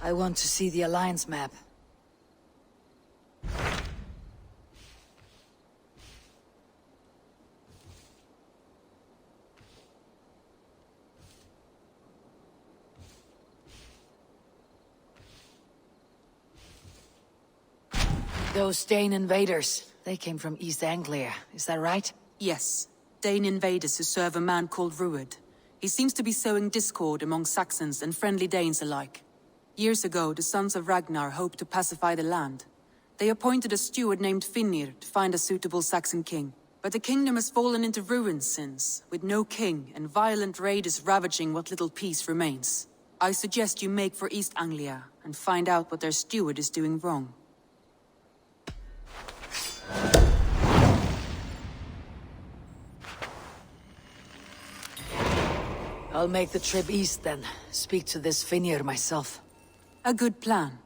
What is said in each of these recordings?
I want to see the Alliance map. Those Dane invaders, they came from East Anglia, is that right? Yes. Dane invaders who serve a man called Ruud. He seems to be sowing discord among Saxons and friendly Danes alike. Years ago, the sons of Ragnar hoped to pacify the land. They appointed a steward named Finnr to find a suitable Saxon king. But the kingdom has fallen into ruins since, with no king and violent raiders ravaging what little peace remains. I suggest you make for East Anglia and find out what their steward is doing wrong. I'll make the trip east then. Speak to this Finnr myself. A good plan.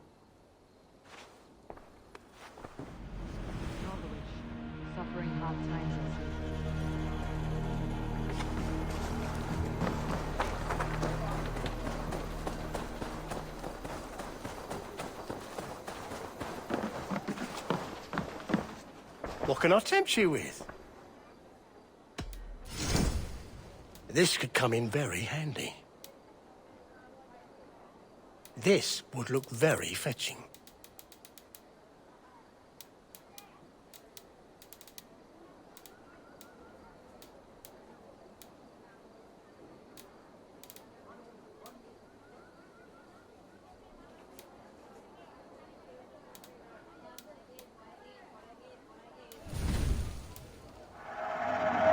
Suffering hard times. What can I tempt you with? This could come in very handy. This would look very fetching.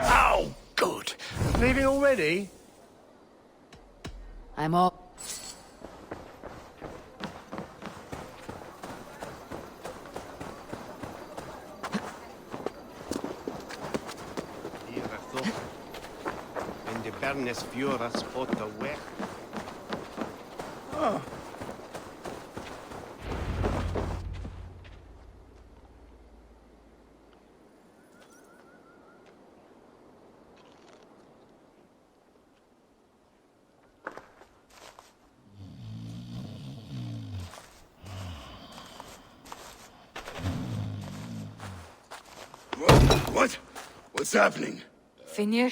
Oh, good. Leaving already? I'm all... En de Bernes fjuras åt weg. Oh. What? What's happening? Finnr?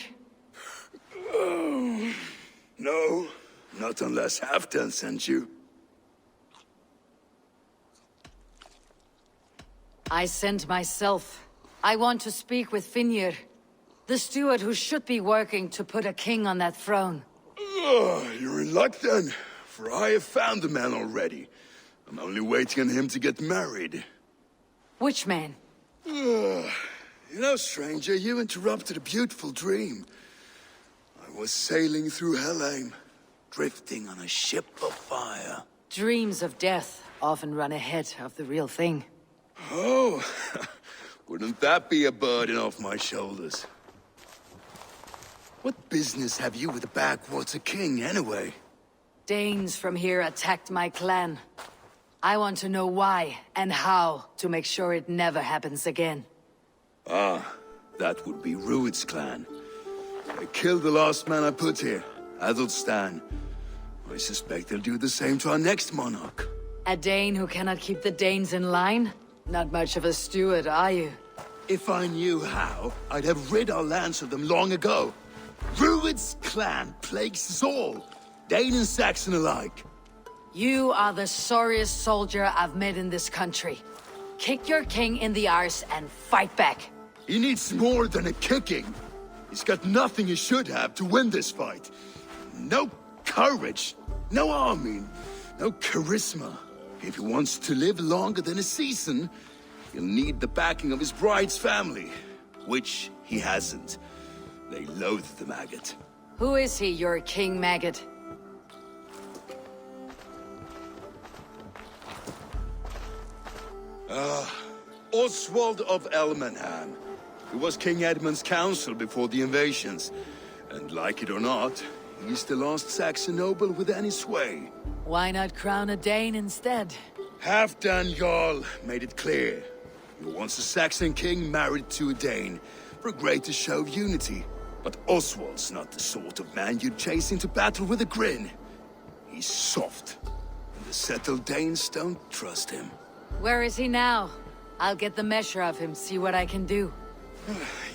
Oh, no, not unless Halfdan sent you. I sent myself. I want to speak with Finnr, the steward who should be working to put a king on that throne. You're in luck then, for I have found the man already. I'm only waiting on him to get married. Which man? You know, stranger, you interrupted a beautiful dream. I was sailing through Helheim, drifting on a ship of fire. Dreams of death often run ahead of the real thing. Oh, wouldn't that be a burden off my shoulders? What business have you with the backwater king, anyway? Danes from here attacked my clan. I want to know why and how to make sure it never happens again. Ah, that would be Ruud's clan. They killed the last man I put here, Adelstan. I suspect they'll do the same to our next monarch. A Dane who cannot keep the Danes in line? Not much of a steward, are you? If I knew how, I'd have rid our lands of them long ago. Ruud's clan plagues us all, Dane and Saxon alike. You are the sorriest soldier I've met in this country. Kick your king in the arse and fight back. He needs more than a kicking. He's got nothing he should have to win this fight. No courage, no army, no charisma. If he wants to live longer than a season, he'll need the backing of his bride's family, which he hasn't. They loathe the maggot. Who is he, your king maggot? Oswald of Elmenham. He was King Edmund's counsel before the invasions. And like it or not, he's the last Saxon noble with any sway. Why not crown a Dane instead? Halfdan Jarl made it clear. He wants a Saxon king married to a Dane, for a greater show of unity. But Oswald's not the sort of man you'd chase into battle with a grin. He's soft, and The settled Danes don't trust him. Where is he now? I'll get the measure of him, see what I can do.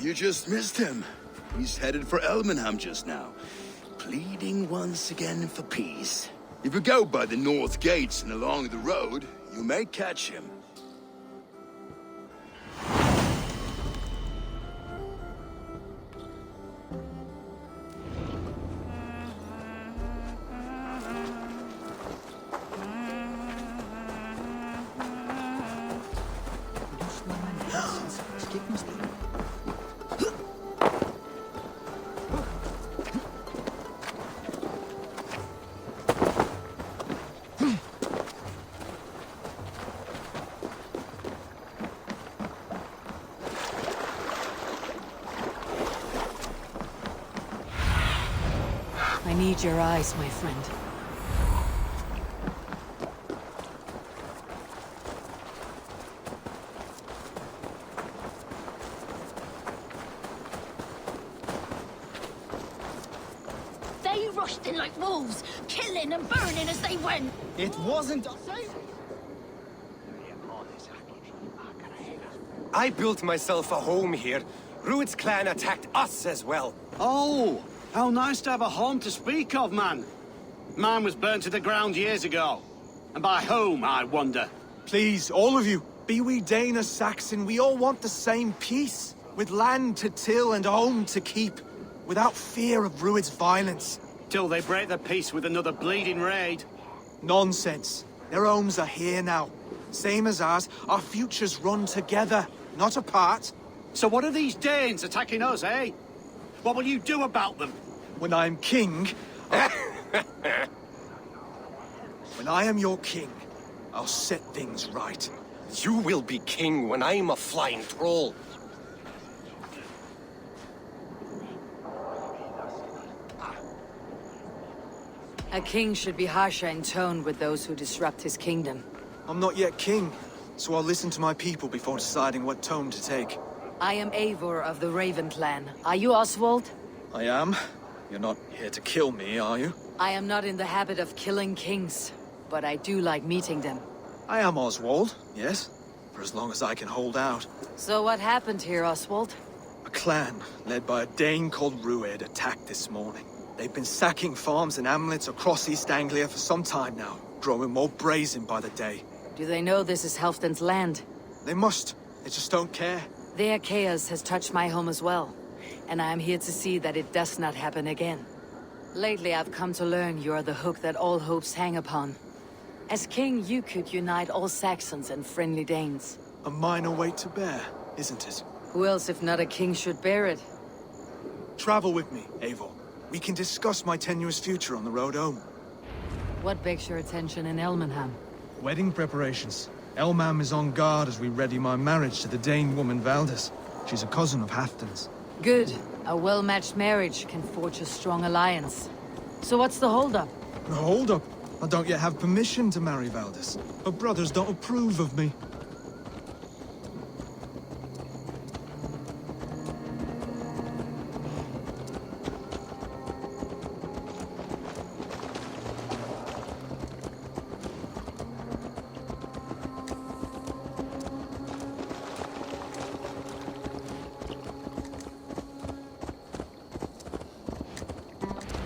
You just missed him. He's headed for Elmenham just now, pleading once again for peace. If you go by the north gates and along the road, you may catch him. I need your eyes, my friend. They rushed in like wolves, killing and burning as they went. It wasn't... I built myself a home here. Rued's clan attacked us as well. Oh, how nice to have a home to speak of, man. Mine was burnt to the ground years ago. And by whom, I wonder? Please, all of you, be we Dane or Saxon, we all want the same peace. With land to till and home to keep. Without fear of Rued's violence. Till they break the peace with another bleeding raid. Nonsense. Their homes are here now. Same as ours, our futures run together, not apart. So what are these Danes attacking us, eh? What will you do about them? When I am king... When I am your king, I'll set things right. You will be king when I'm a flying troll. A king should be harsher in tone with those who disrupt his kingdom. I'm not yet king, so I'll listen to my people before deciding what tone to take. I am Eivor of the Raven clan. Are you Oswald? I am. You're not here to kill me, are you? I am not in the habit of killing kings, but I do like meeting them. I am Oswald, yes. For as long as I can hold out. So what happened here, Oswald? A clan, led by a Dane called Rued, attacked this morning. They've been sacking farms and hamlets across East Anglia for some time now, growing more brazen by the day. Do they know this is Halfdan's land? They must. They just don't care. Their chaos has touched my home as well, and I am here to see that it does not happen again. Lately, I've come to learn you are the hook that all hopes hang upon. As king, you could unite all Saxons and friendly Danes. A minor weight to bear, isn't it? Who else, if not a king, should bear it? Travel with me, Eivor. We can discuss my tenuous future on the road home. What begs your attention in Elmenham? Wedding preparations. Elmam is on guard as we ready my marriage to the Dane woman Valdis. She's a cousin of Halfdan's. Good. A well-matched marriage can forge a strong alliance. So what's the holdup? Hold up. I don't yet have permission to marry Valdis. Her brothers don't approve of me.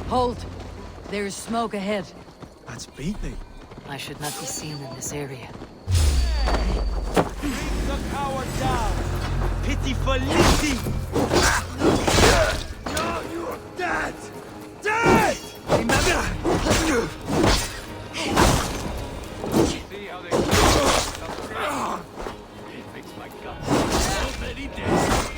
Hold! There is smoke ahead. That's beating. I should not be seen in this area. Bring the coward down! Pity for Lizzie! No, you're dead! Dead! Remember? See how they fix my guts. Already dead.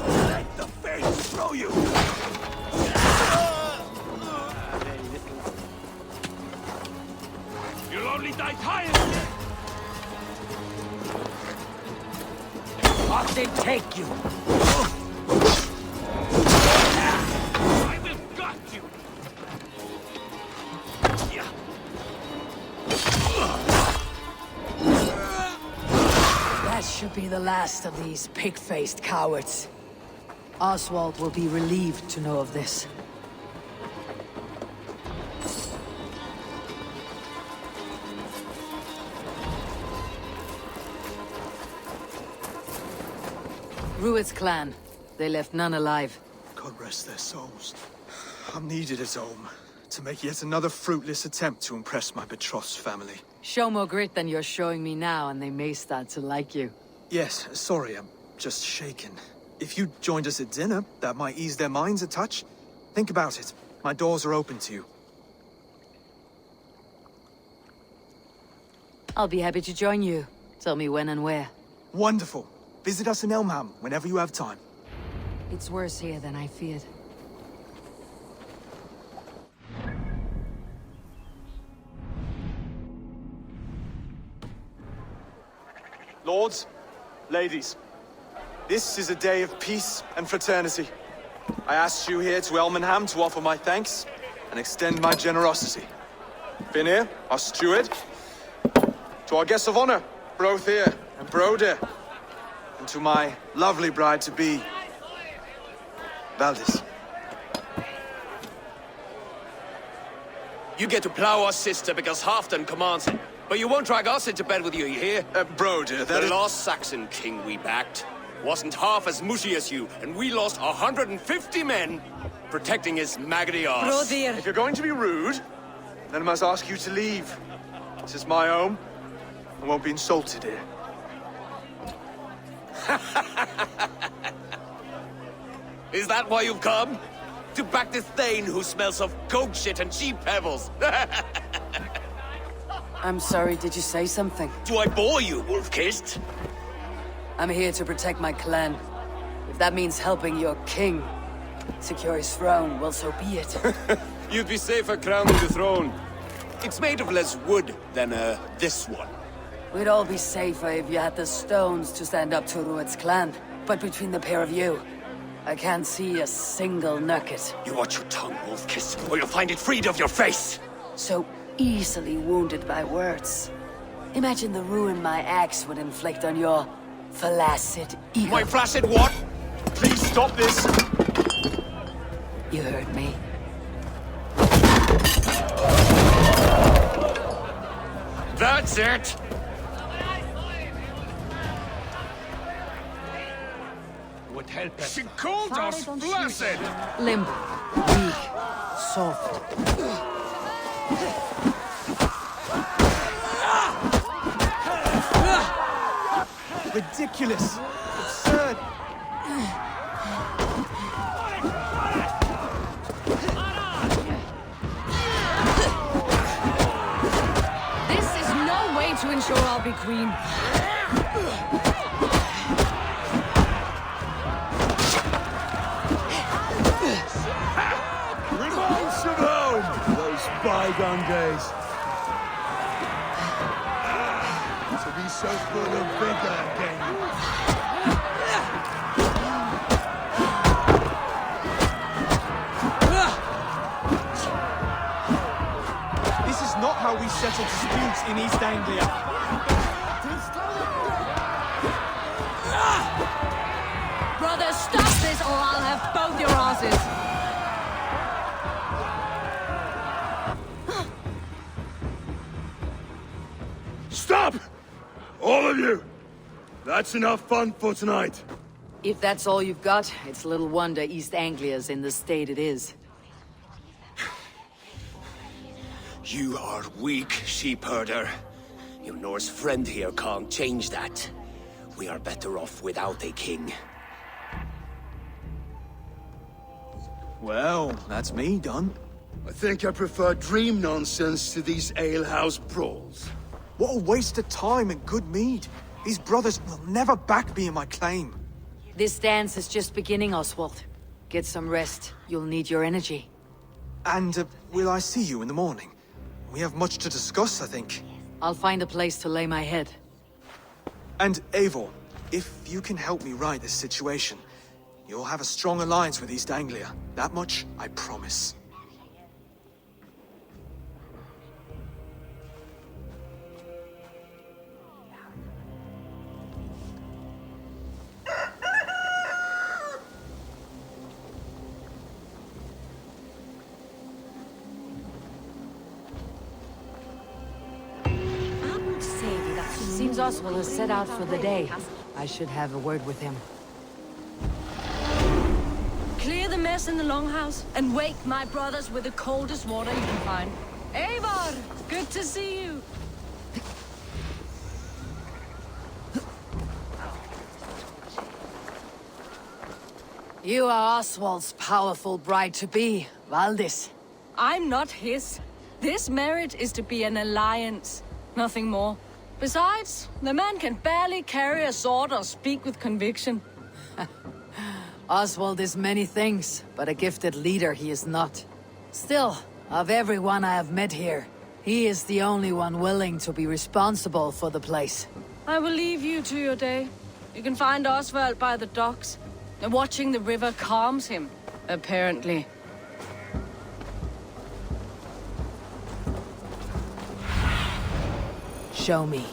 Let the face throw you! You'll only die tired! Off they take you! I will gut you! Yeah. That should be the last of these pig-faced cowards. Oswald will be relieved to know of this. Rued's clan. They left none alive. God rest their souls. I'm needed at home to make yet another fruitless attempt to impress my betrothed family. Show more grit than you're showing me now, and they may start to like you. Yes, sorry, I'm just shaken. If you joined us at dinner, that might ease their minds a touch. Think about it. My doors are open to you. I'll be happy to join you. Tell me when and where. Wonderful. Visit us in Elmham whenever you have time. It's worse here than I feared. Lords, ladies, this is a day of peace and fraternity. I asked you here to Elmenham to offer my thanks and extend my generosity. Finir, our steward, to our guests of honor, Brothir and Broder, and to my lovely bride-to-be, Valdis. You get to plow our sister because Halfdan commands it. But you won't drag us into bed with you hear? Broder, that the is... last Saxon king we backed wasn't half as mushy as you, and we lost 150 men protecting his maggoty arse. If you're going to be rude, then I must ask you to leave. This is my home. I won't be insulted here. Is that why you've come? To back this Thane who smells of goat shit and cheap pebbles? I'm sorry, did you say something? Do I bore you, wolf-kissed? I'm here to protect my clan. If that means helping your king secure his throne, well, so be it. You'd be safer crowning the throne. It's made of less wood than, this one. We'd all be safer if you had the stones to stand up to Rued's clan. But between the pair of you, I can't see a single nugget. You watch your tongue, wolf-kissed, or you'll find it freed of your face! So easily wounded by words. Imagine the ruin my axe would inflict on your flaccid ego. My flaccid what? Please stop this! You heard me. That's it! Would help us. She called us blessed! Limp, weak, soft. Ridiculous! Absurd! This is no way to ensure I'll be queen. Reminds of home! Those bygone days. To be so full of vigor again. This is not how we settle disputes in East Anglia. Brother, stop this or I'll have both your asses. Stop! All of you! That's enough fun for tonight. If that's all you've got, it's little wonder East Anglia's in the state it is. You are weak, sheep herder. Your Norse friend here can't change that. We are better off without a king. Well, that's me done. I think I prefer dream nonsense to these alehouse brawls. What a waste of time and good mead. These brothers will never back me in my claim. This dance is just beginning, Oswald. Get some rest. You'll need your energy. And will I see you in the morning? We have much to discuss, I think. I'll find a place to lay my head. And Eivor, if you can help me right this situation, you'll have a strong alliance with East Anglia. That much, I promise. Oswald has set out for the day. I should have a word with him. Clear the mess in the longhouse and wake my brothers with the coldest water you can find. Eivor, good to see you. You are Oswald's powerful bride-to-be, Valdis. I'm not his. This marriage is to be an alliance, nothing more. Besides, the man can barely carry a sword or speak with conviction. Oswald is many things, but a gifted leader he is not. Still, of everyone I have met here, he is the only one willing to be responsible for the place. I will leave you to your day. You can find Oswald by the docks. Watching the river calms him, apparently. Show me.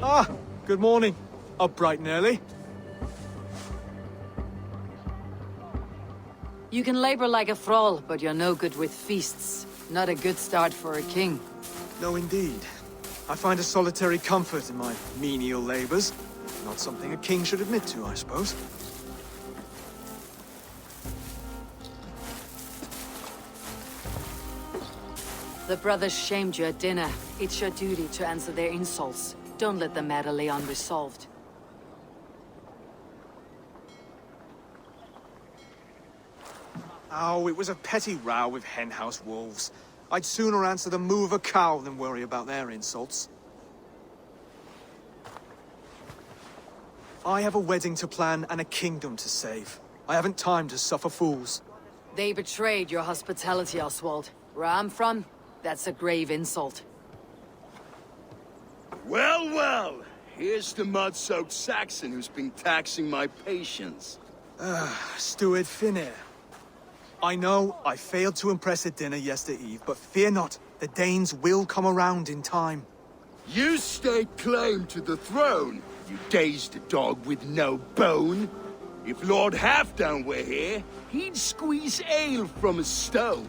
Ah, good morning. Up bright and early. You can labor like a thrall, but you're no good with feasts. Not a good start for a king. No, indeed. I find a solitary comfort in my menial labors. Not something a king should admit to, I suppose. The brothers shamed you at dinner. It's your duty to answer their insults. Don't let the matter lay unresolved. Oh, it was a petty row with henhouse wolves. I'd sooner answer the moo of a cow than worry about their insults. I have a wedding to plan and a kingdom to save. I haven't time to suffer fools. They betrayed your hospitality, Oswald. Where I'm from, that's a grave insult. Well, well. Here's the mud-soaked Saxon who's been taxing my patience. Steward Finnair. I know I failed to impress at dinner yesterday eve, but fear not, the Danes will come around in time. You stake claim to the throne, you dazed dog with no bone. If Lord Halfdown were here, he'd squeeze ale from a stone.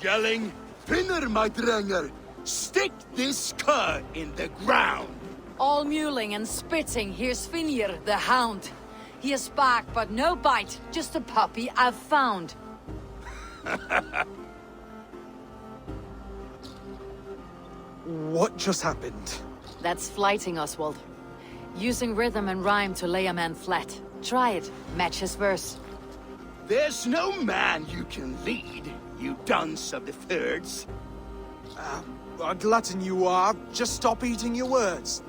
Yelling, Finner, my drenger, stick this cur in the ground. All mewling and spitting, here's Finir, the hound. He has bark, but no bite, just a puppy I've found. What just happened? That's flighting, Oswald. Using rhythm and rhyme to lay a man flat. Try it, match his verse. There's no man you can lead, you dunce of the thirds. A glutton you are. Just stop eating your words.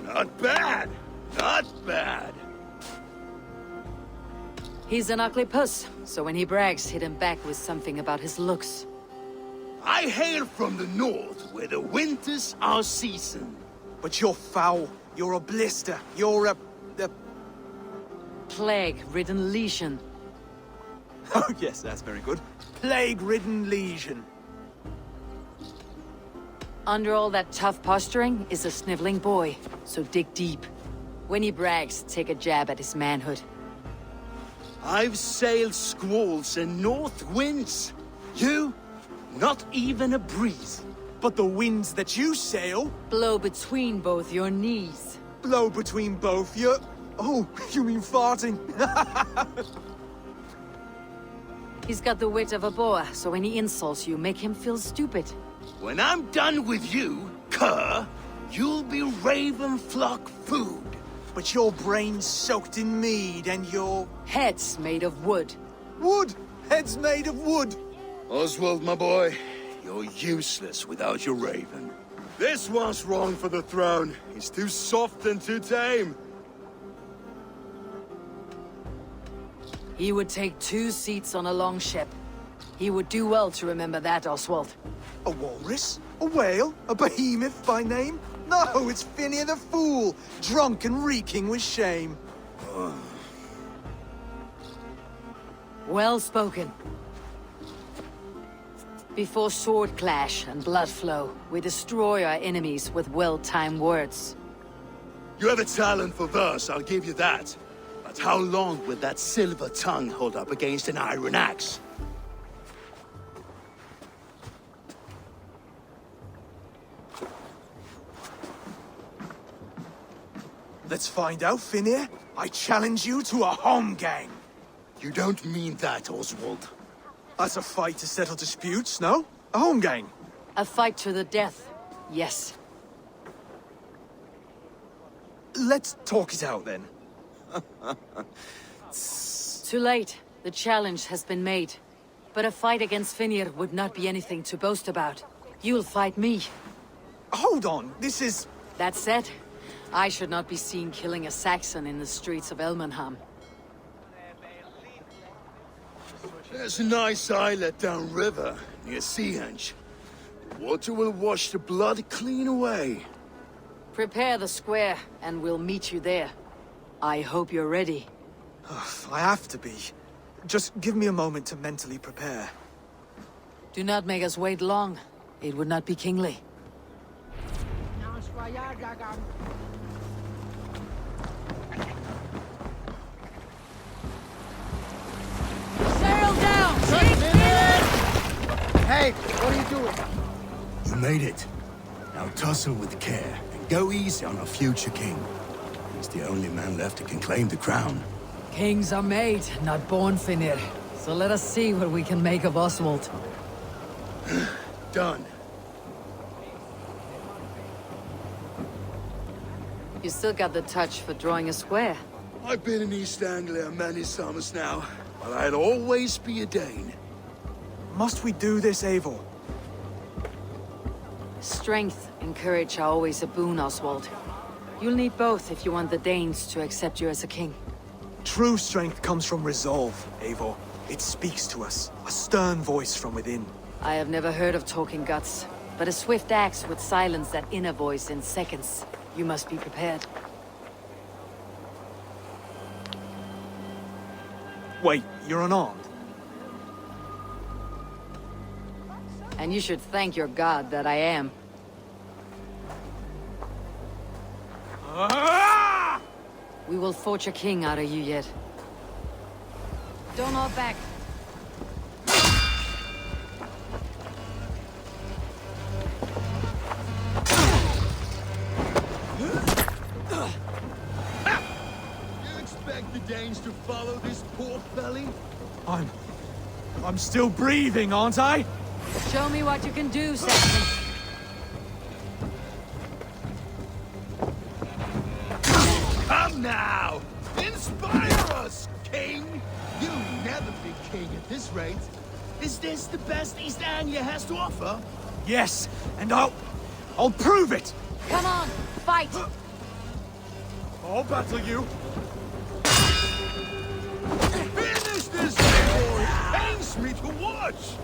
Not bad, not bad. He's an ugly puss, so when he brags, hit him back with something about his looks. I hail from the north, where the winters are season. But you're foul. You're a blister. You're a... Plague-ridden legion. Oh, yes, that's very good. Plague-ridden legion. Under all that tough posturing is a sniveling boy, so dig deep. When he brags, take a jab at his manhood. I've sailed squalls and north winds. You, not even a breeze. But the winds that you sail... Blow between both your knees. Blow between both your... Oh, you mean farting? He's got the wit of a boa, so when he insults you, make him feel stupid. When I'm done with you, cur, you'll be raven flock food. But your brain's soaked in mead and your... Head's made of wood. Wood! Head's made of wood! Oswald, my boy, you're useless without your raven. This one's wrong for the throne. He's too soft and too tame. He would take 2 seats on a longship. He would do well to remember that, Oswald. A walrus? A whale? A behemoth by name? No, it's Finnear the Fool, drunk and reeking with shame. Well spoken. Before sword clash and blood flow, we destroy our enemies with well-timed words. You have a talent for verse, I'll give you that. But how long will that silver tongue hold up against an iron axe? Let's find out, Finir. I challenge you to a home gang. You don't mean that, Oswald. That's a fight to settle disputes, no? A home gang. A fight to the death, yes. Let's talk it out, then. Too late. The challenge has been made. But a fight against Finir would not be anything to boast about. You'll fight me. Hold on, this is... That said, I should not be seen killing a Saxon in the streets of Elmenham. There's a nice islet downriver, near Seahenge. Water will wash the blood clean away. Prepare the square, and we'll meet you there. I hope you're ready. I have to be. Just give me a moment to mentally prepare. Do not make us wait long. It would not be kingly. Sail down! Hey, what are you doing? You made it. Now tussle with care, and go easy on our future king. He's the only man left who can claim the crown. Kings are made, not born, Finir. So let us see what we can make of Oswald. Done. You still got the touch for drawing a square. I've been in East Anglia many summers now, but I'll always be a Dane. Must we do this, Eivor? Strength and courage are always a boon, Oswald. You'll need both if you want the Danes to accept you as a king. True strength comes from resolve, Eivor. It speaks to us, a stern voice from within. I have never heard of talking guts, but a swift axe would silence that inner voice in seconds. You must be prepared. Wait, you're unarmed? And you should thank your god that I am. We will forge a king out of you yet. Don't hold back. You expect the Danes to follow this poor felly? I'm still breathing, aren't I? Show me what you can do, Saxon. Come now! Inspire us, king! You'll never be king at this rate. Is this the best East Anglia has to offer? Yes, and I'll prove it! Come on, fight! I'll battle you. Finish this, boy! It pains me to watch!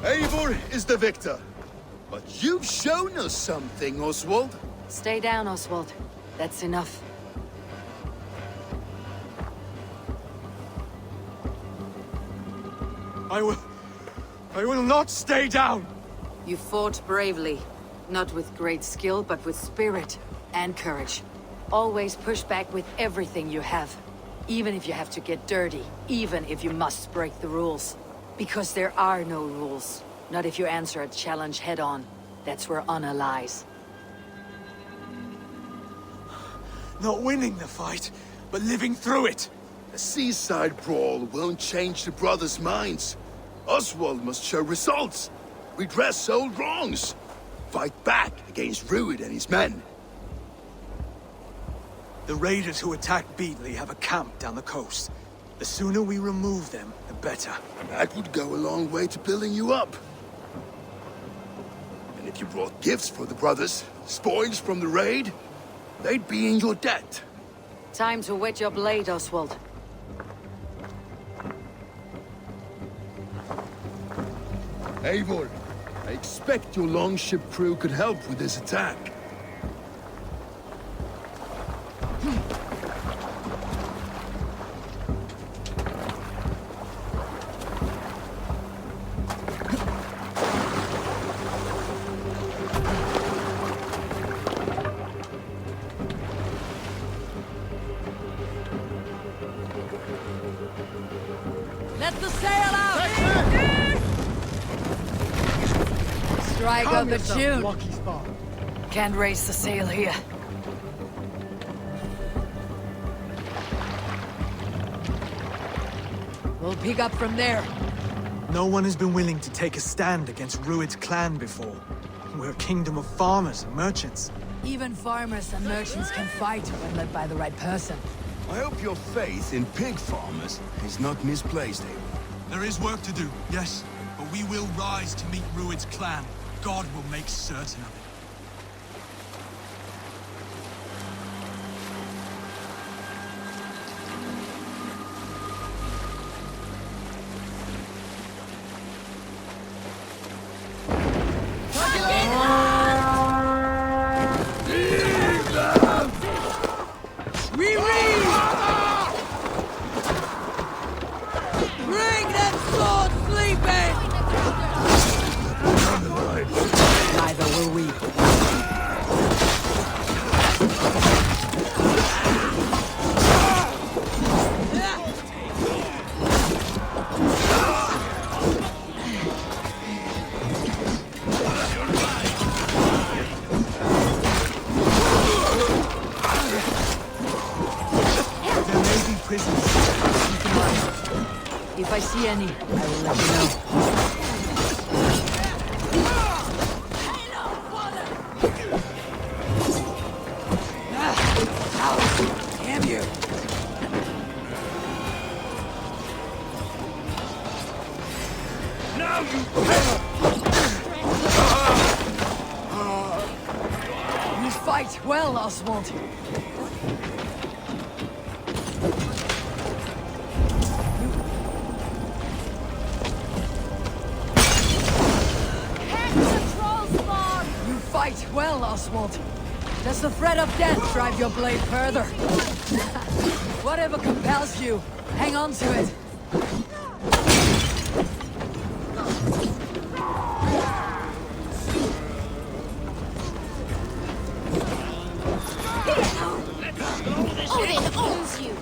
Eivor is the victor. But you've shown us something, Oswald. Stay down, Oswald. That's enough. I will not stay down! You fought bravely. Not with great skill, but with spirit and courage. Always push back with everything you have. Even if you have to get dirty. Even if you must break the rules. Because there are no rules. Not if you answer a challenge head-on. That's where honor lies. Not winning the fight, but living through it. A seaside brawl won't change the brothers' minds. Oswald must show results. Redress old wrongs. Fight back against Rued and his men. The raiders who attacked Beatley have a camp down the coast. The sooner we remove them, the better. That would go a long way to building you up. And if you brought gifts for the brothers, spoils from the raid, they'd be in your debt. Time to whet your blade, Oswald. Eivor, expect your longship crew could help with this attack. Let the sail out! Strike up a tune. Can't raise the sail here. We'll pick up from there. No one has been willing to take a stand against Rued's clan before. We're a kingdom of farmers and merchants. Even farmers and merchants can fight when led by the right person. I hope your faith in pig farmers is not misplaced here. There is work to do, yes, but we will rise to meet Rued's clan. God will make certain of it. Bring them sword sleeping! Neither will we. There may be prisoners. Keep in mind. If I see any, I will let you know. Damn you! Now you You fight well, Oswald. You fight well, Oswald. Does the threat of death drive your blade further? Whatever compels you, hang on to it. Odin owns you!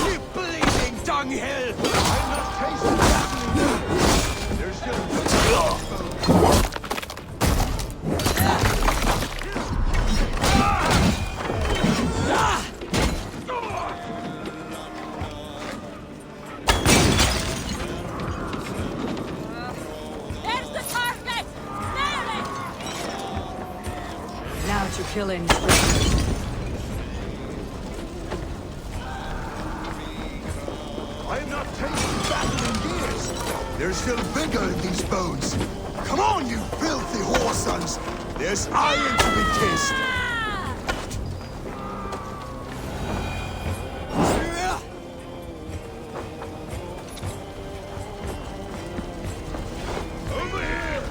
You bleeding dunghill! There's the target! Nail it! Now to kill any prisoners. I have not tasted battle in years. There's still vigor in these bones. Come on, you filthy whoresons! There's iron to be kissed! Over here!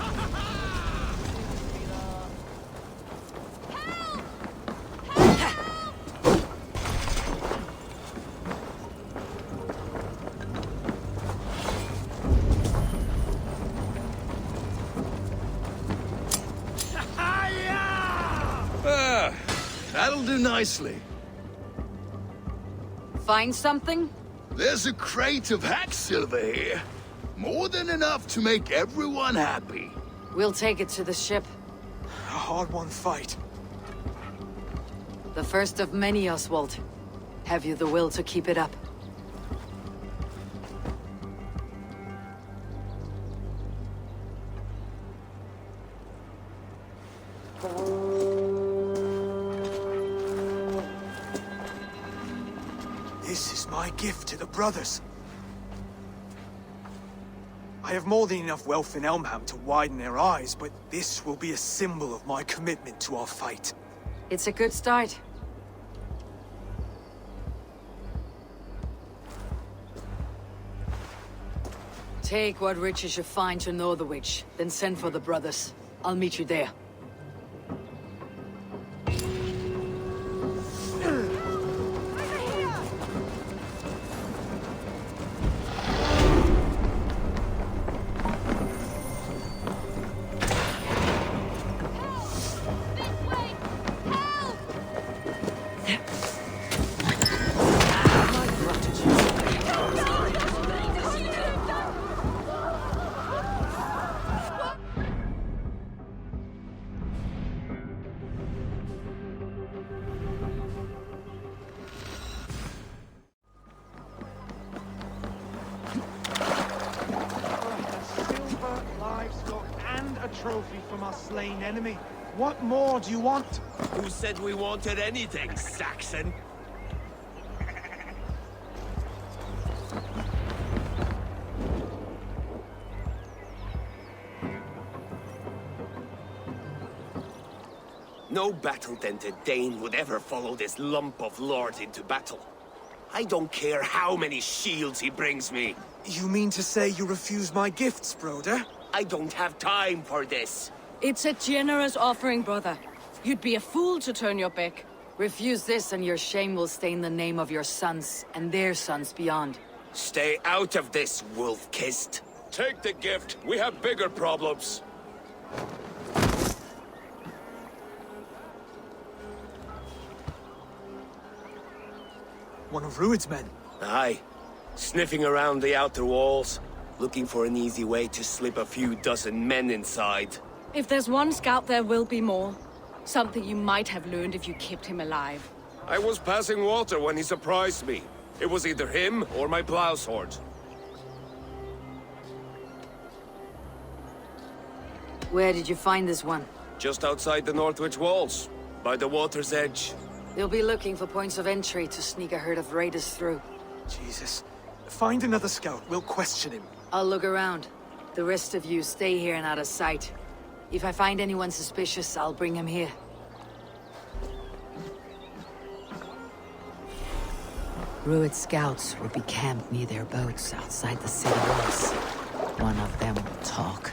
That'll do nicely. Find something? There's a crate of hack silver here. More than enough to make everyone happy. We'll take it to the ship. A hard-won fight. The first of many, Oswald. Have you the will to keep it up? This is my gift to the brothers. I have more than enough wealth in Elmham to widen their eyes, but this will be a symbol of my commitment to our fight. It's a good start. Take what riches you find to Northwich, then send for the brothers. I'll meet you there. Trophy from our slain enemy. What more do you want? Who said we wanted anything, Saxon? No battle-dented Dane would ever follow this lump of lord into battle. I don't care how many shields he brings me. You mean to say you refuse my gifts, Broder? I don't have time for this. It's a generous offering, brother. You'd be a fool to turn your back. Refuse this and your shame will stain the name of your sons and their sons beyond. Stay out of this, wolf-kissed. Take the gift. We have bigger problems. One of Rued's men? Aye. Sniffing around the outer walls. Looking for an easy way to slip a few dozen men inside. If there's one scout, there will be more. Something you might have learned if you kept him alive. I was passing water when he surprised me. It was either him or my plow sword. Where did you find this one? Just outside the Northwich walls, by the water's edge. They'll be looking for points of entry to sneak a herd of raiders through. Jesus. Find another scout. We'll question him. I'll look around. The rest of you stay here and out of sight. If I find anyone suspicious, I'll bring him here. Rued scouts will be camped near their boats outside the city walls. One of them will talk.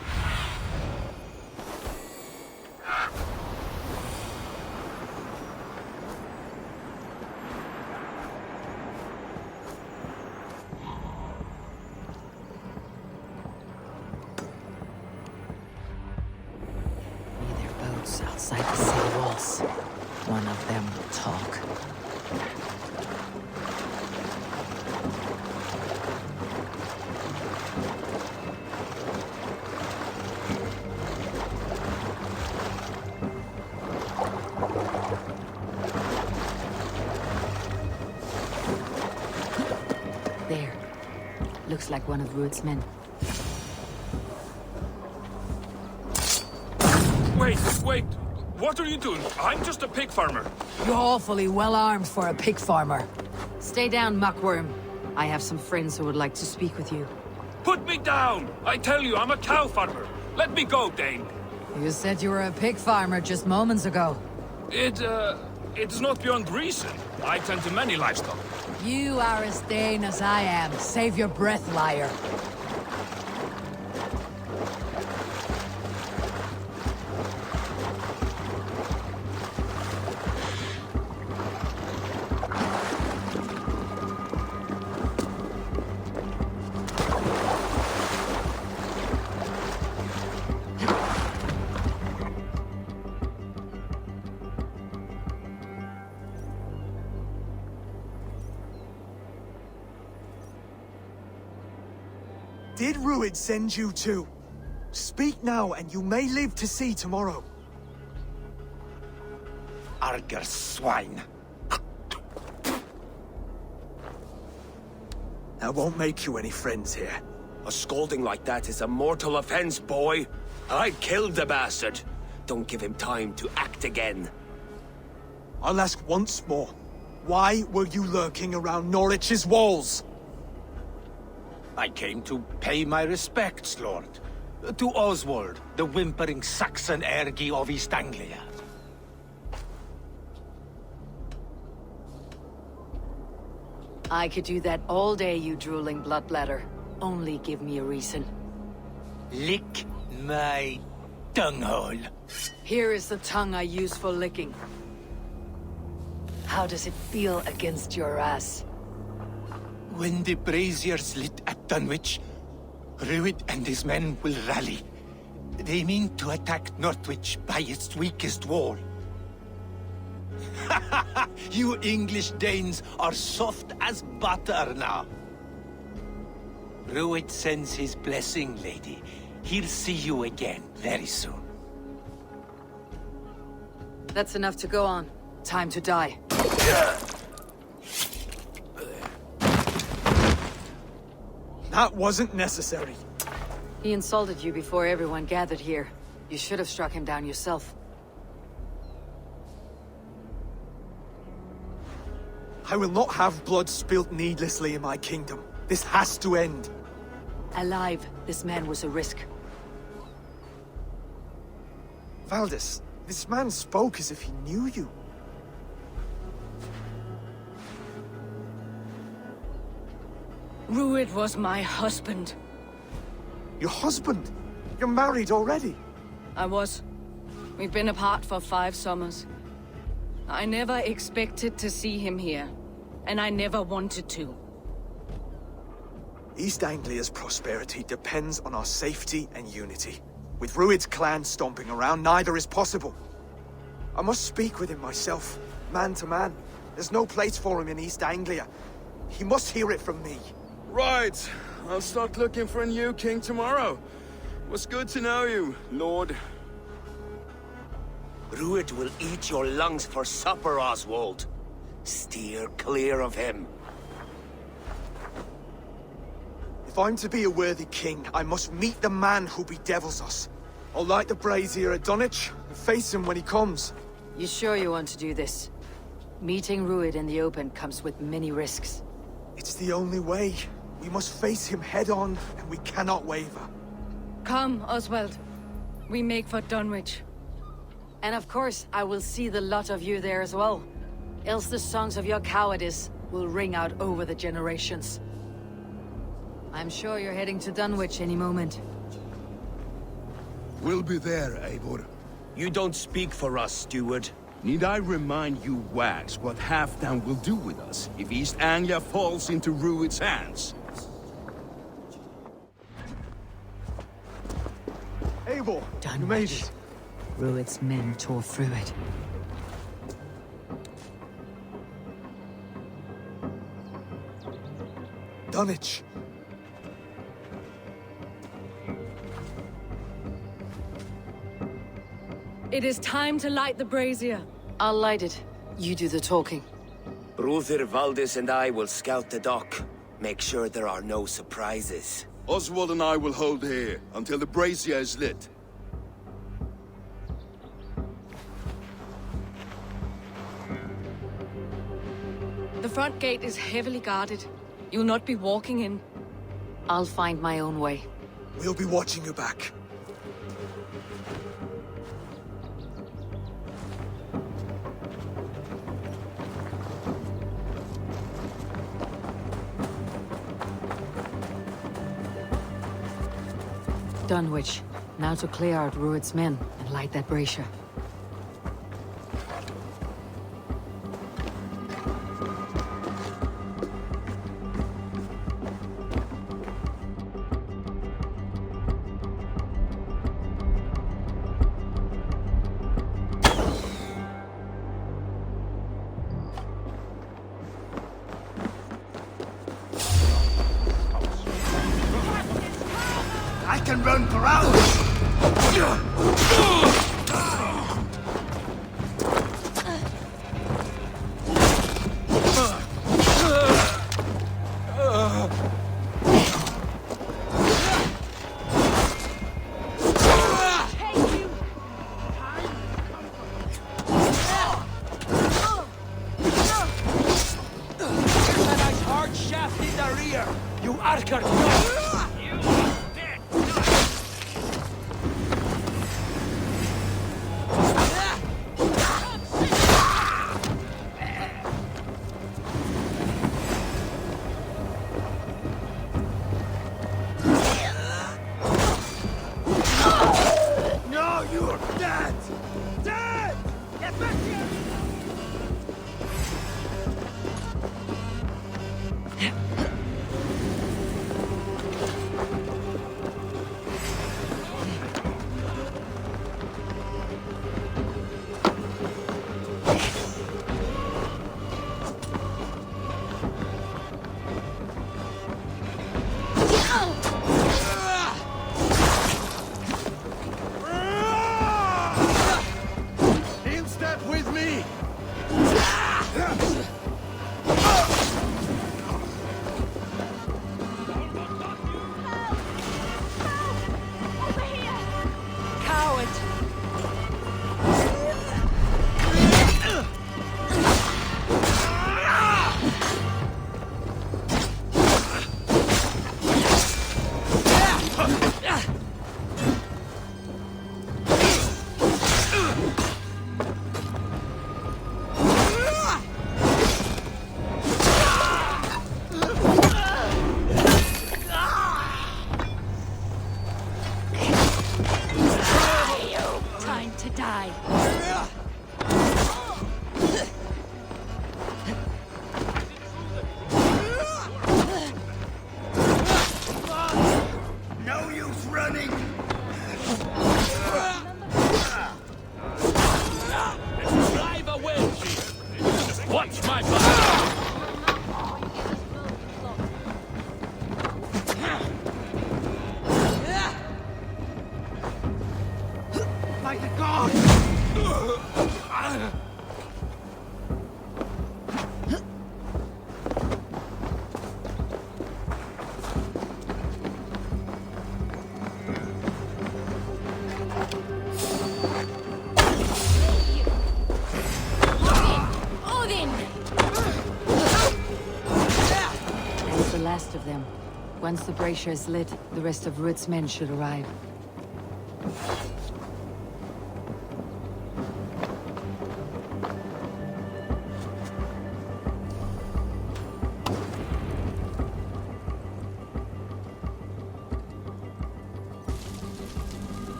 Outside the city walls. One of them will talk. There. Looks like one of Rued's men. Wait! What are you doing? I'm just a pig farmer. You're awfully well armed for a pig farmer. Stay down, muckworm. I have some friends who would like to speak with you. Put me down! I tell you, I'm a cow farmer. Let me go, Dane. You said you were a pig farmer just moments ago. It's not beyond reason. I tend to many livestock. You are as Dane as I am. Save your breath, liar. Did Rued send you too? Speak now, and you may live to see tomorrow. Arger swine. That won't make you any friends here. A scolding like that is a mortal offense, boy. I killed the bastard. Don't give him time to act again. I'll ask once more. Why were you lurking around Norwich's walls? I came to pay my respects, Lord. To Oswald, the whimpering Saxon ergi of East Anglia. I could do that all day, you drooling bloodbladder. Only give me a reason. Lick my dunghole. Here is the tongue I use for licking. How does it feel against your ass? When the braziers lit at Dunwich, Rued and his men will rally. They mean to attack Northwich by its weakest wall. You English Danes are soft as butter now. Rued sends his blessing, lady. He'll see you again very soon. That's enough to go on. Time to die. That wasn't necessary. He insulted you before everyone gathered here. You should have struck him down yourself. I will not have blood spilt needlessly in my kingdom. This has to end. Alive, this man was a risk. Valdis, this man spoke as if he knew you. Rued was my husband. Your husband? You're married already? I was. We've been apart for 5 summers. I never expected to see him here, and I never wanted to. East Anglia's prosperity depends on our safety and unity. With Rued's clan stomping around, neither is possible. I must speak with him myself, man to man. There's no place for him in East Anglia. He must hear it from me. Right. I'll start looking for a new king tomorrow. It was good to know you, Lord. Rued will eat your lungs for supper, Oswald. Steer clear of him. If I'm to be a worthy king, I must meet the man who bedevils us. I'll light the brazier at Dunwich and face him when he comes. You sure you want to do this? Meeting Rued in the open comes with many risks. It's the only way. We must face him head-on, and we cannot waver. Come, Oswald. We make for Dunwich. And of course, I will see the lot of you there as well. Else the songs of your cowardice will ring out over the generations. I'm sure you're heading to Dunwich any moment. We'll be there, Eivor. You don't speak for us, steward. Need I remind you wags what Halfdan will do with us if East Anglia falls into Rued's hands? Eivor, Dunwich. you made it. Rued's men tore through it. Dunwich. It is time to light the brazier. I'll light it. You do the talking. Brother Valdis and I will scout the dock. Make sure there are no surprises. Oswald and I will hold here until the brazier is lit. The front gate is heavily guarded. You'll not be walking in. I'll find my own way. We'll be watching you back. Dunwich. Now to clear out Rued's men and light that brazier. I can run for hours! Hard shaft in the rear! You archer! running! Drive away, watch my back! My God! That's the last of them. Once the brazier is lit, the rest of Rued's men should arrive.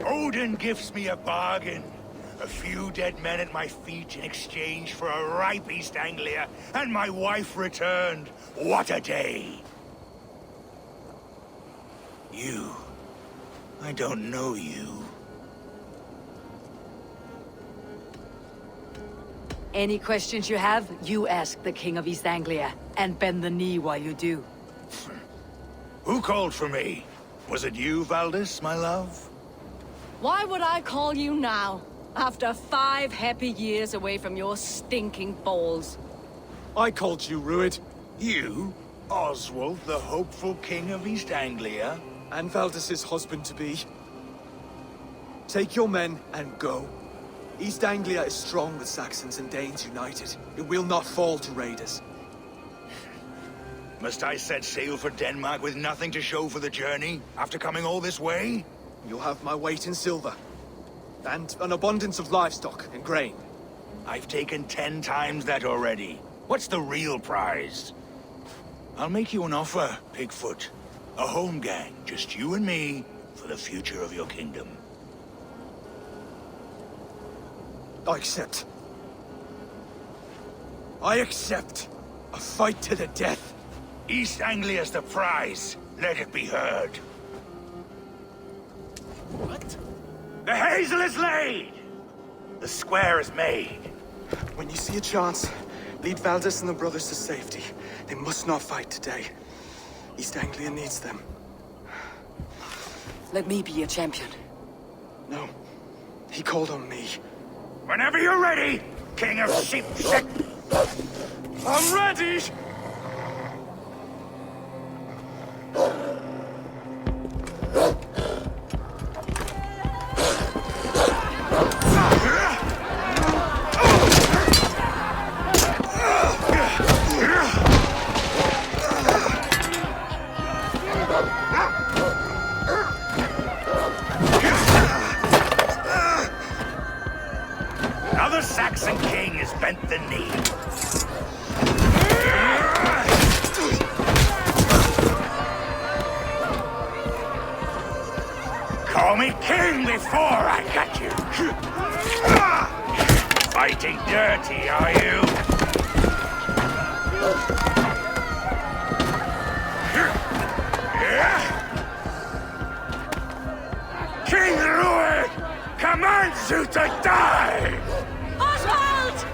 Odin gives me a bargain. A few dead men at my feet in exchange for a ripe East Anglia, and my wife returned. What a day! You. I don't know you. Any questions you have, you ask the King of East Anglia, and bend the knee while you do. Who called for me? Was it you, Valdis, my love? Why would I call you now, after 5 happy years away from your stinking balls? I called you, Rued. You? Oswald, the hopeful King of East Anglia? And Valdis's husband-to-be. Take your men and go. East Anglia is strong with Saxons and Danes united. It will not fall to raiders. Must I set sail for Denmark with nothing to show for the journey, after coming all this way? You'll have my weight in silver. And an abundance of livestock and grain. I've taken 10 times that already. What's the real prize? I'll make you an offer, Pigfoot. A home gang, just you and me, for the future of your kingdom. I accept. I accept. A fight to the death. East Anglia's the prize. Let it be heard. What? The hazel is laid! The square is made. When you see a chance, lead Valdis and the brothers to safety. They must not fight today. East Anglia needs them. Let me be your champion. No. He called on me. Whenever you're ready, King of Sheep Shit! I'm ready! Another Saxon king has bent the knee. Call me king before I got you. Fighting dirty, are you? King Rued commands you to die! Oswald!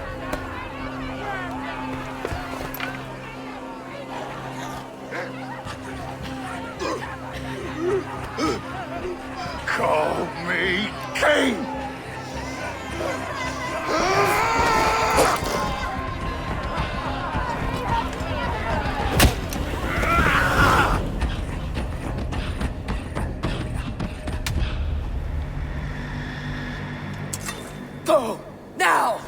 Call me king! Go! Now!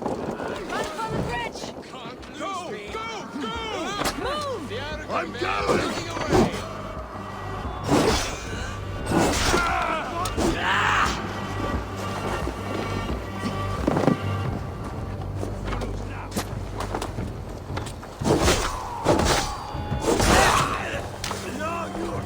Run for the bridge! Go! Go! Go! Move! The outer I'm command going! is running away! Now you're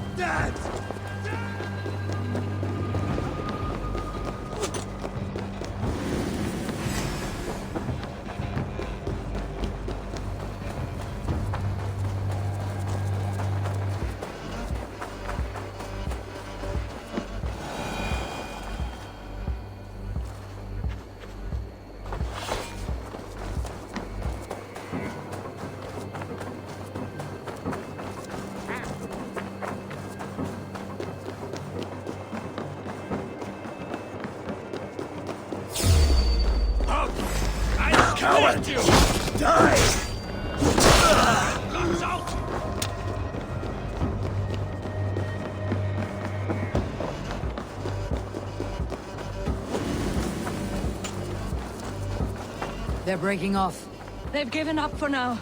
They're breaking off. They've given up for now.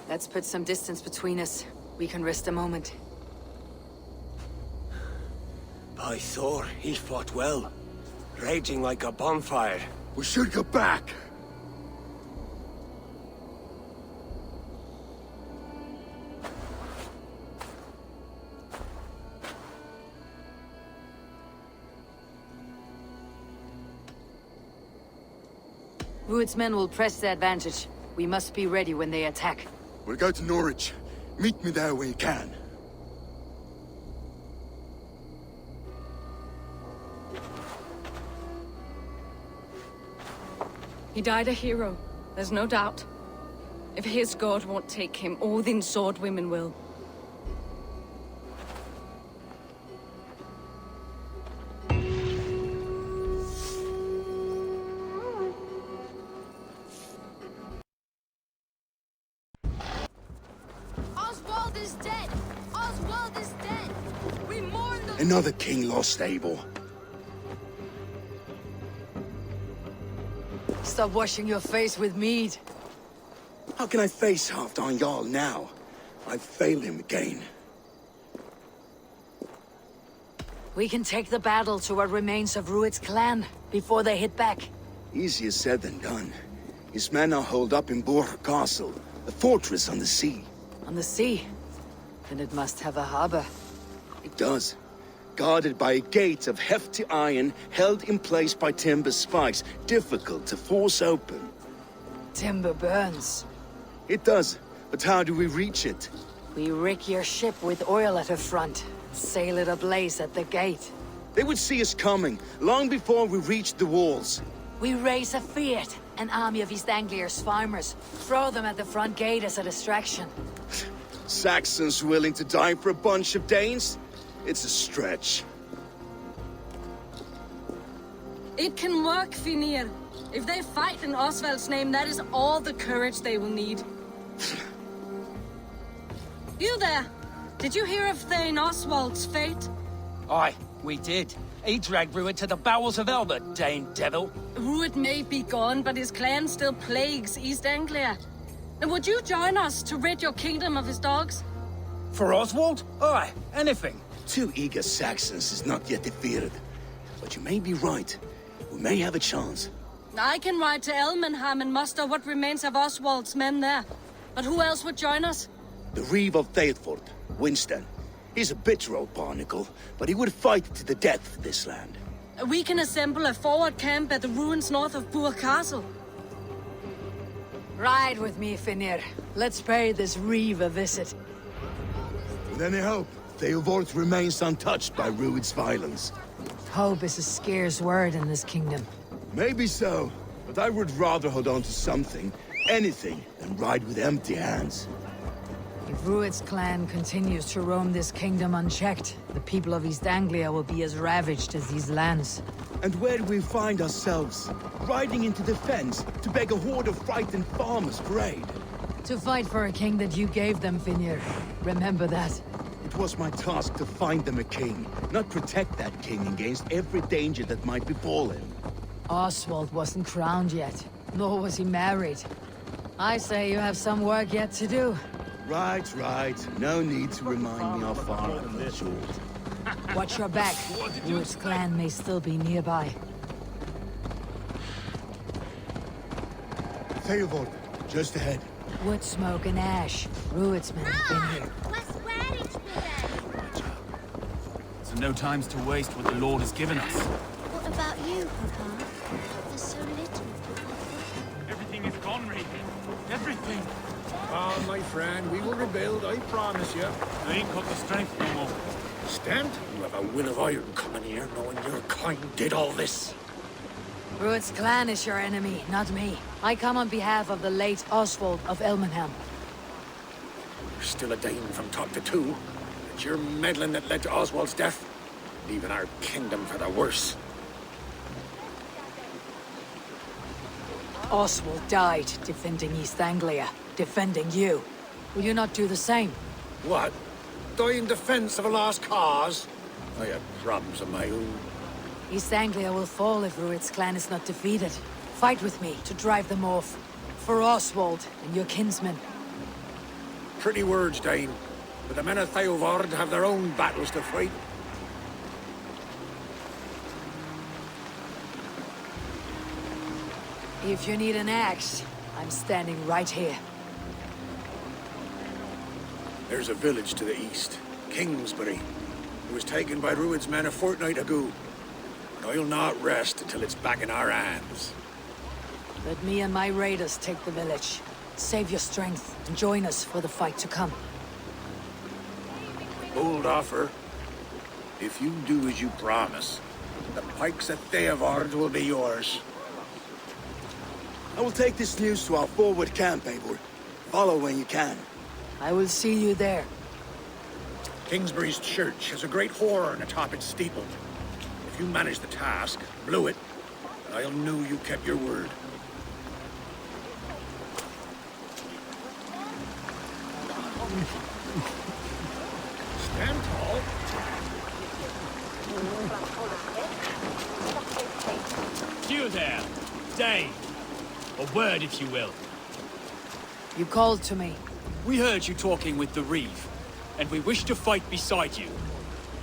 Let's put some distance between us. We can rest a moment. By Thor, he fought well. Raging like a bonfire. We should go back. Rued's men will press the advantage. We must be ready when they attack. We'll go to Norwich. Meet me there when you can. He died a hero, there's no doubt. If his god won't take him, Odin's sword women will. Oswald is dead! Oswald is dead! We mourn the... Another king lost Abel. Stop washing your face with mead. How can I face Halfdan Jarl now? I've failed him again. We can take the battle to what remains of Rued's clan before they hit back. Easier said than done. His men are holed up in Borg Castle, a fortress on the sea. On the sea? Then it must have a harbor. It does. Guarded by a gate of hefty iron, held in place by timber spikes, difficult to force open. Timber burns. It does, but how do we reach it? We rig your ship with oil at her front, sail it ablaze at the gate. They would see us coming, long before we reached the walls. We raise a Fiat, an army of East Anglia's farmers, throw them at the front gate as a distraction. Saxons willing to die for a bunch of Danes? It's a stretch. It can work, Finir. If they fight in Oswald's name, that is all the courage they will need. You there! Did you hear of Thane Oswald's fate? Aye, we did. He dragged Rued to the bowels of Elba, Dane devil. Rued may be gone, but his clan still plagues East Anglia. And would you join us to rid your kingdom of his dogs? For Oswald? Aye, anything. 2 eager Saxons is not yet defeated. But you may be right. We may have a chance. I can ride to Elmenham and muster what remains of Oswald's men there. But who else would join us? The Reeve of Thetford, Winston. He's a bitter old barnacle, but he would fight to the death for this land. We can assemble a forward camp at the ruins north of Burg Castle. Ride with me, Finir. Let's pay this Reeve a visit. With any hope, Theodort remains untouched by Rued's violence. Hope is a scarce word in this kingdom. Maybe so, but I would rather hold on to something, anything, than ride with empty hands. If Rued's clan continues to roam this kingdom unchecked, the people of East Anglia will be as ravaged as these lands. And where do we find ourselves? Riding into the fens to beg a horde of frightened farmers for aid. To fight for a king that you gave them, Finir. Remember that. It was my task to find them a king, not protect that king against every danger that might befall him. Oswald wasn't crowned yet, nor was he married. I say you have some work yet to do. Right, right. No need to remind me how far I've matured. Watch your back. Rued's clan may still be nearby. Theodort, just ahead. Wood smoke and ash. Rued's men have been here. So no time's to waste what the Lord has given us. What about you, Papa? There's so little. Everything is gone, Reeve. Everything. Ah, my friend, we will rebuild, I promise you. I ain't got the strength no more. Stand? You have a will of iron coming here, knowing your kind did all this. Rued's clan is your enemy, not me. I come on behalf of the late Oswald of Elmenham. You're still a Dane from top to two. It's your meddling that led to Oswald's death, leaving our kingdom for the worse. Oswald died defending East Anglia, defending you. Will you not do the same? What? die in defense of a lost cause? I have problems of my own. East Anglia will fall if Rued's clan is not defeated. Fight with me to drive them off. For Oswald and your kinsmen. Pretty words, Dane. But the men of Theovard have their own battles to fight. If you need an axe, I'm standing right here. There's a village to the east, Kingsbury. It was taken by Rued's men a fortnight ago. But I'll not rest until it's back in our hands. Let me and my raiders take the village. Save your strength and join us for the fight to come. Bold offer. If you do as you promise, the pikes at Theovard will be yours. I will take this news to our forward camp, Eivor. Follow when you can. I will see you there. Kingsbury's church has a great horn atop its steeple. If you manage the task, blew it, I'll know you kept your word. Stand tall. You there, Dane. A word, if you will. You called to me. We heard you talking with the Reeve, and we wish to fight beside you.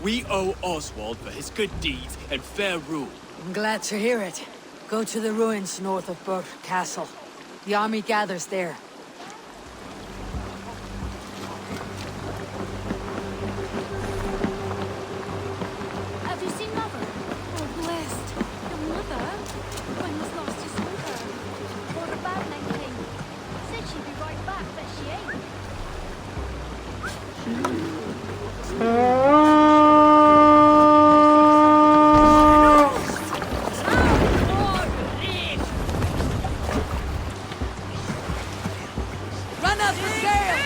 We owe Oswald for his good deeds and fair rule. I'm glad to hear it. Go to the ruins north of Burke Castle. The army gathers there. Have you seen Mother? Oh, blessed. Your mother? When was last you saw her? What about then, King? Said she'd be right back, but she ain't. Run up the stairs!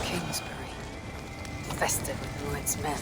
Kingsbury. Infested with Rued's men.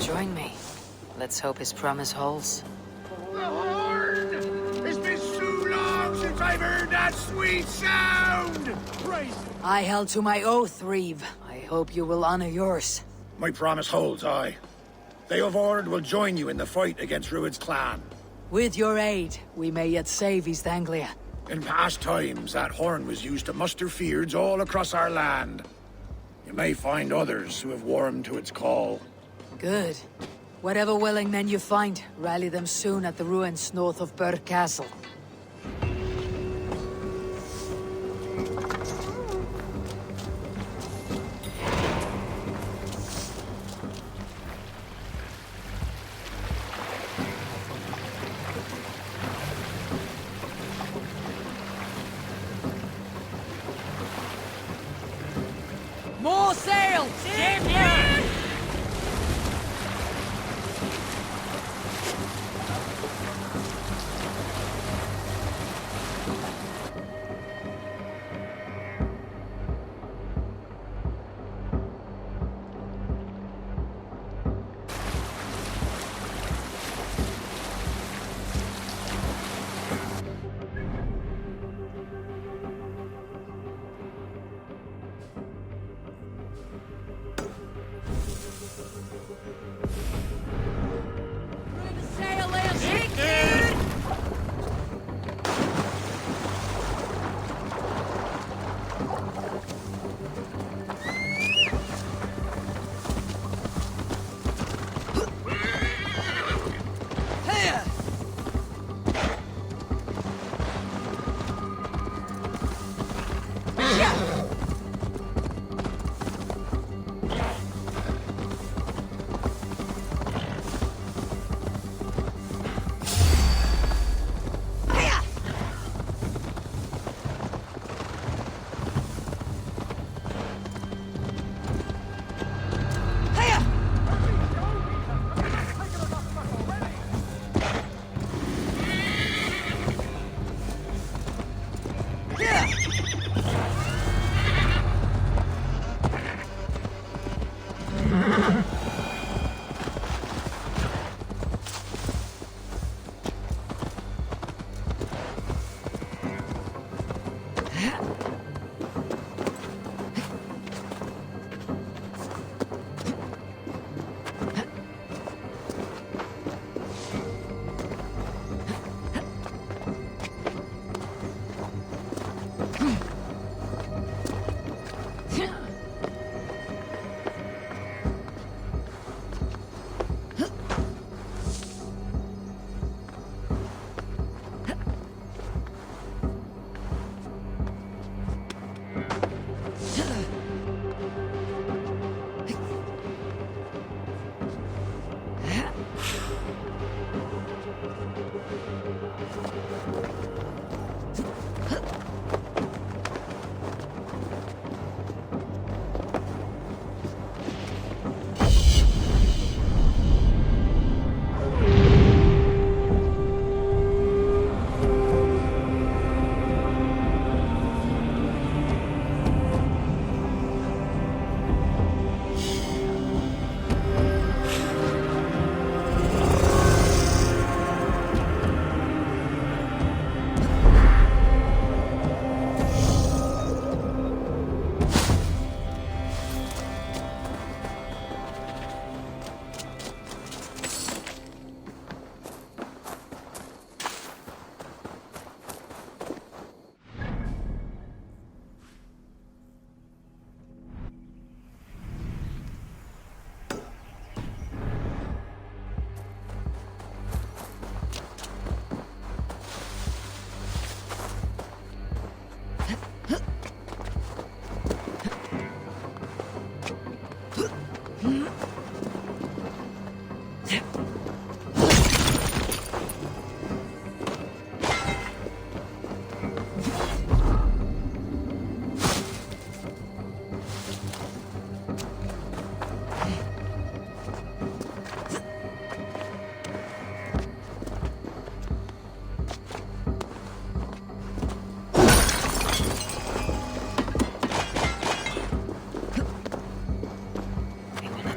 join me. Let's hope his promise holds. The horn! It's been so long since I've heard that sweet sound! Praise I held to my oath, Reeve. I hope you will honor yours. My promise holds, aye. They of Ord will join you in the fight against Rued's clan. With your aid, we may yet save East Anglia. In past times, that horn was used to muster fyrds all across our land. You may find others who have warmed to its call. Good. Whatever willing men you find, rally them soon at the ruins north of Burr Castle. More sail!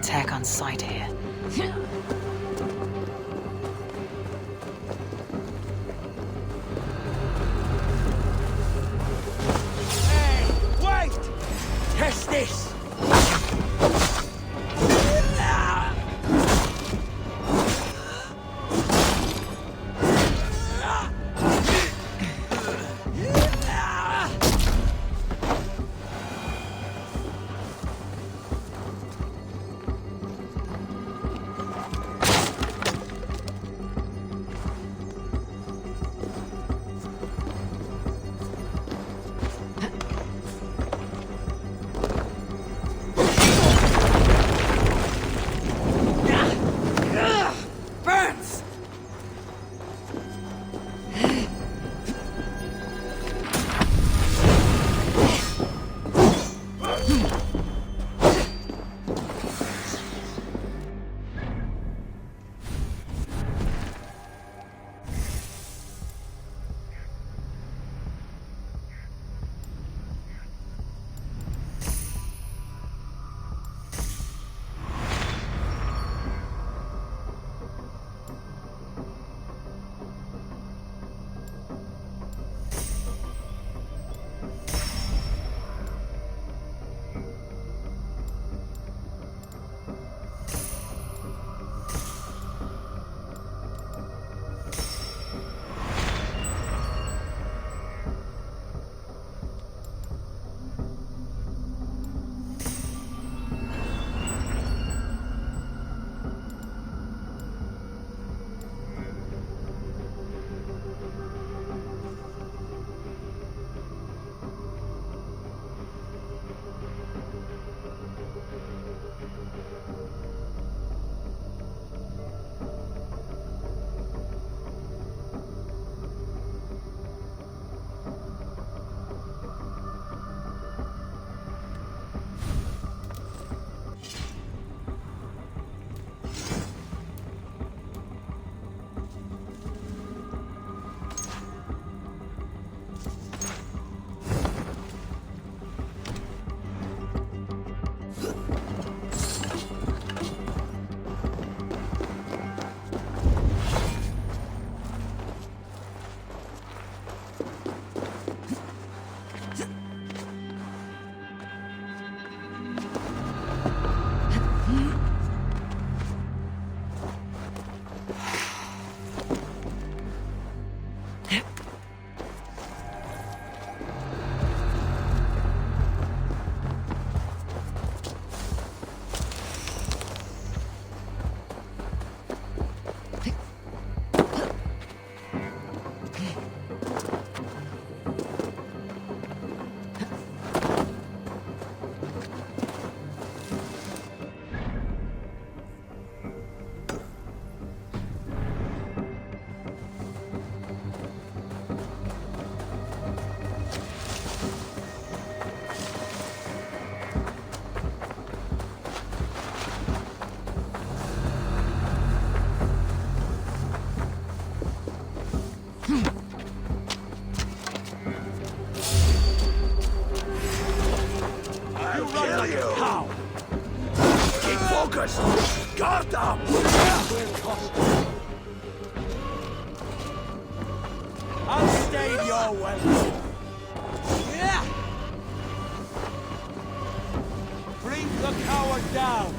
Attack on sight here. Wait! Test this! Focus! Guard up! I'll stay your way. Bring the coward down.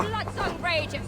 Blood song rages.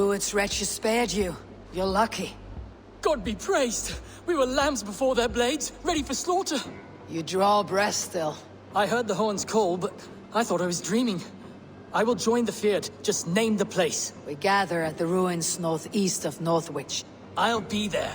Rued's wretches spared you. You're lucky. God be praised! We were lambs before their blades, ready for slaughter. You draw breath still. I heard the horns call, but I thought I was dreaming. I will join the Fyrd. Just name the place. We gather at the ruins northeast of Northwich. I'll be there.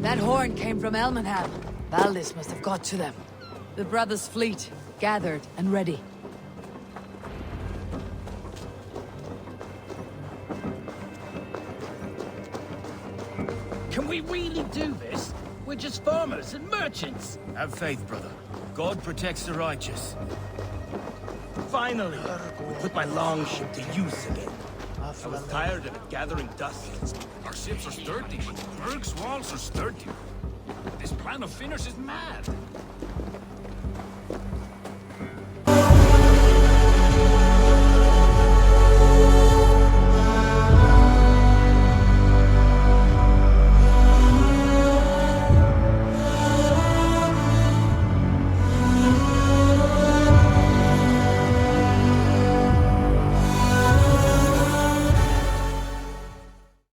That horn came from Elmenham. Valdis must have got to them. The brothers' fleet, gathered and ready. Can we really do this? We're just farmers and merchants. Have faith, brother. God protects the righteous. Finally, we put my longship to use again. I was tired of it gathering dust. Our ships are sturdy. Berg's walls are sturdy. This plan of Finner's is mad.